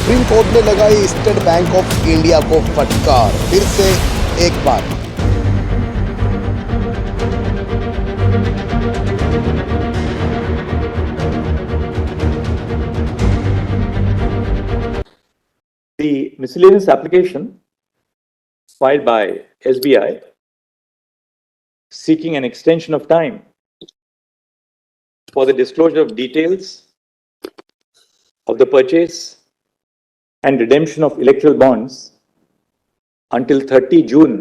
Supreme court ने लगाई state bank of India को फटकार। फिर से एक बार The miscellaneous application filed by SBI seeking an extension of time for the disclosure of details of the purchase and redemption of electoral bonds until 30 June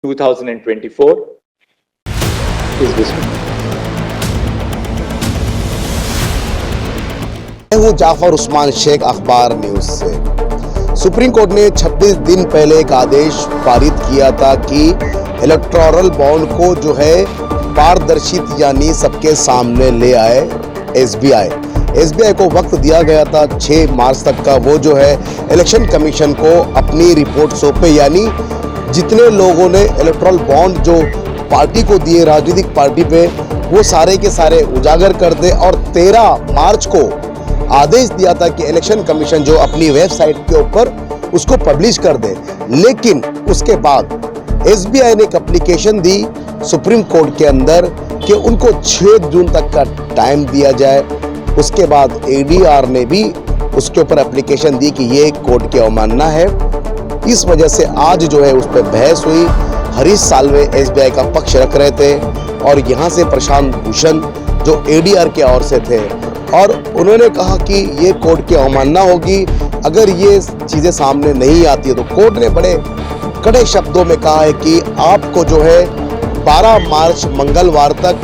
2024 is dismissed. मैं हूं जाफर उस्मान शेख, अखबार news से। Supreme court ने 26 दिन पहले एक आदेश पारित किया था कि इलेक्टोरल बॉन्ड को जो है पारदर्शित यानी सबके सामने ले आए एसबीआई को वक्त दिया गया था 6 मार्च तक का। वो जो है इलेक्शन कमीशन को अपनी रिपोर्ट सौंपे, यानी जितने लोगों ने इलेक्टोरल बॉन्ड जो पार्टी को दिए, राजनीतिक पार्टी पे, वो सारे के सारे उजागर कर दे। और 13 मार्च को आदेश दिया था कि इलेक्शन कमीशन जो अपनी वेबसाइट के ऊपर उसको पब्लिश कर दे। लेकिन उसके बाद एसबीआई ने एक एप्लीकेशन दी सुप्रीम कोर्ट के अंदर कि उनको 6 जून तक का टाइम दिया जाए। उसके बाद एडीआर ने भी उसके ऊपर एप्लीकेशन दी कि ये कोर्ट की अवमानना है। इस वजह से आज जो है उस पर बहस हुई। हरीश साल्वे एसबीआई का पक्ष रख रहे थे और यहाँ से प्रशांत भूषण जो एडीआर के ओर से थे, और उन्होंने कहा कि ये कोर्ट की अवमानना होगी अगर ये चीज़ें सामने नहीं आती है। तो कोर्ट ने बड़े कड़े शब्दों में कहा है कि आपको जो है 12 मार्च मंगलवार तक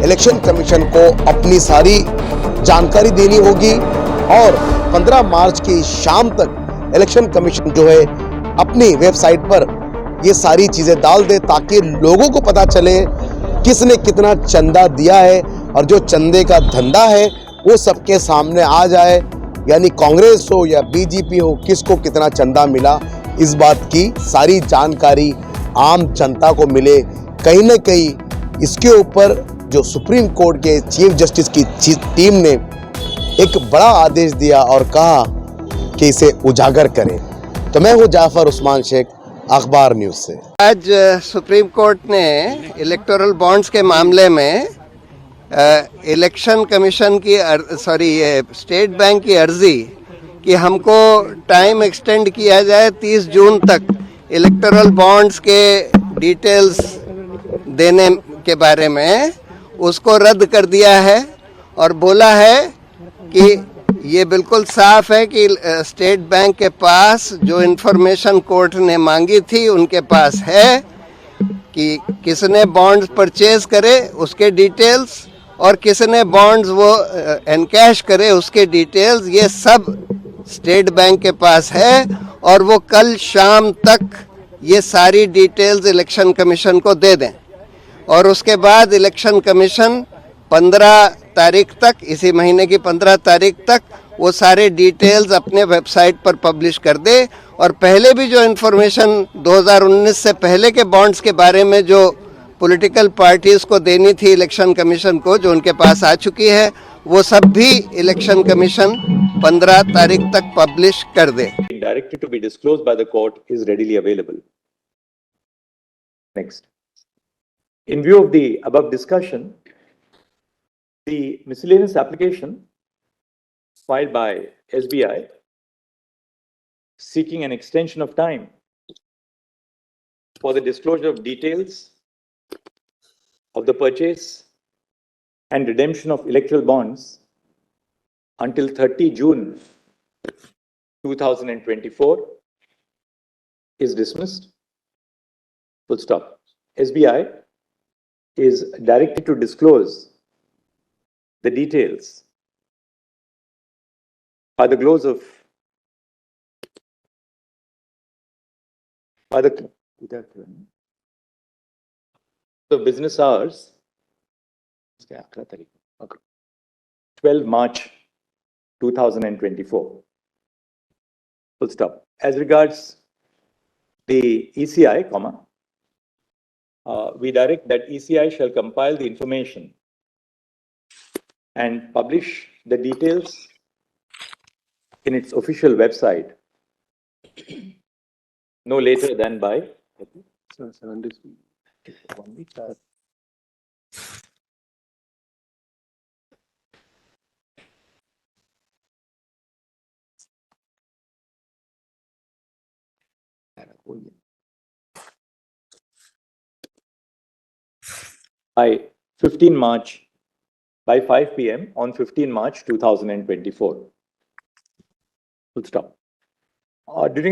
इलेक्शन कमीशन को अपनी सारी जानकारी देनी होगी और 15 मार्च की शाम तक इलेक्शन कमीशन जो है अपनी वेबसाइट पर ये सारी चीज़ें डाल दे ताकि लोगों को पता चले किसने कितना चंदा दिया है और जो चंदे का धंधा है वो सबके सामने आ जाए, यानी कांग्रेस हो या बीजेपी हो, किसको कितना चंदा मिला, इस बात की सारी जानकारी आम जनता को मिले। कहीं ना कहीं इसके ऊपर जो सुप्रीम कोर्ट के चीफ जस्टिस की टीम ने एक बड़ा आदेश दिया और कहा कि इसे उजागर करें। तो मैं हूँ जाफर उस्मान शेख, अखबार न्यूज से। आज सुप्रीम कोर्ट ने इलेक्टोरल बॉन्ड्स के मामले में इलेक्शन कमीशन की स्टेट बैंक की अर्जी कि हमको टाइम एक्सटेंड किया जाए 30 जून तक इलेक्टोरल बॉन्ड्स के डिटेल्स देने के बारे में, उसको रद्द कर दिया है और बोला है कि ये बिल्कुल साफ है कि स्टेट बैंक के पास जो इन्फॉर्मेशन कोर्ट ने मांगी थी उनके पास है कि किसने बॉन्ड्स परचेज करे उसके डिटेल्स और किसने बॉन्ड्स वो एनकैश करे उसके डिटेल्स, ये सब स्टेट बैंक के पास है और वो कल शाम तक ये सारी डिटेल्स इलेक्शन कमीशन को दे दें। और उसके बाद इलेक्शन कमीशन 15 तारीख तक, इसी महीने की 15 तारीख तक वो सारे डिटेल्स अपने वेबसाइट पर पब्लिश कर दे। और पहले भी जो इन्फॉर्मेशन 2019 से पहले के बॉन्ड्स के बारे में जो पॉलिटिकल पार्टीज को देनी थी इलेक्शन कमीशन को, जो उनके पास आ चुकी है, वो सब भी इलेक्शन कमीशन 15 तारीख तक पब्लिश कर दे। Directed to be disclosed by the court is readily available. Next. In view of the above discussion, the miscellaneous application filed by SBI seeking an extension of time for the disclosure of details of the purchase and redemption of electoral bonds until 30 June 2024 is dismissed. Full stop. SBI is directed to disclose the details by the close of the business hours 12 March 2024. Full stop. As regards the ECI, we direct that ECI shall compile the information and publish the details in its official website no later than by 7 days. 1 week. By 15 March, by 5 p.m. on 15 March 2024. Full stop. During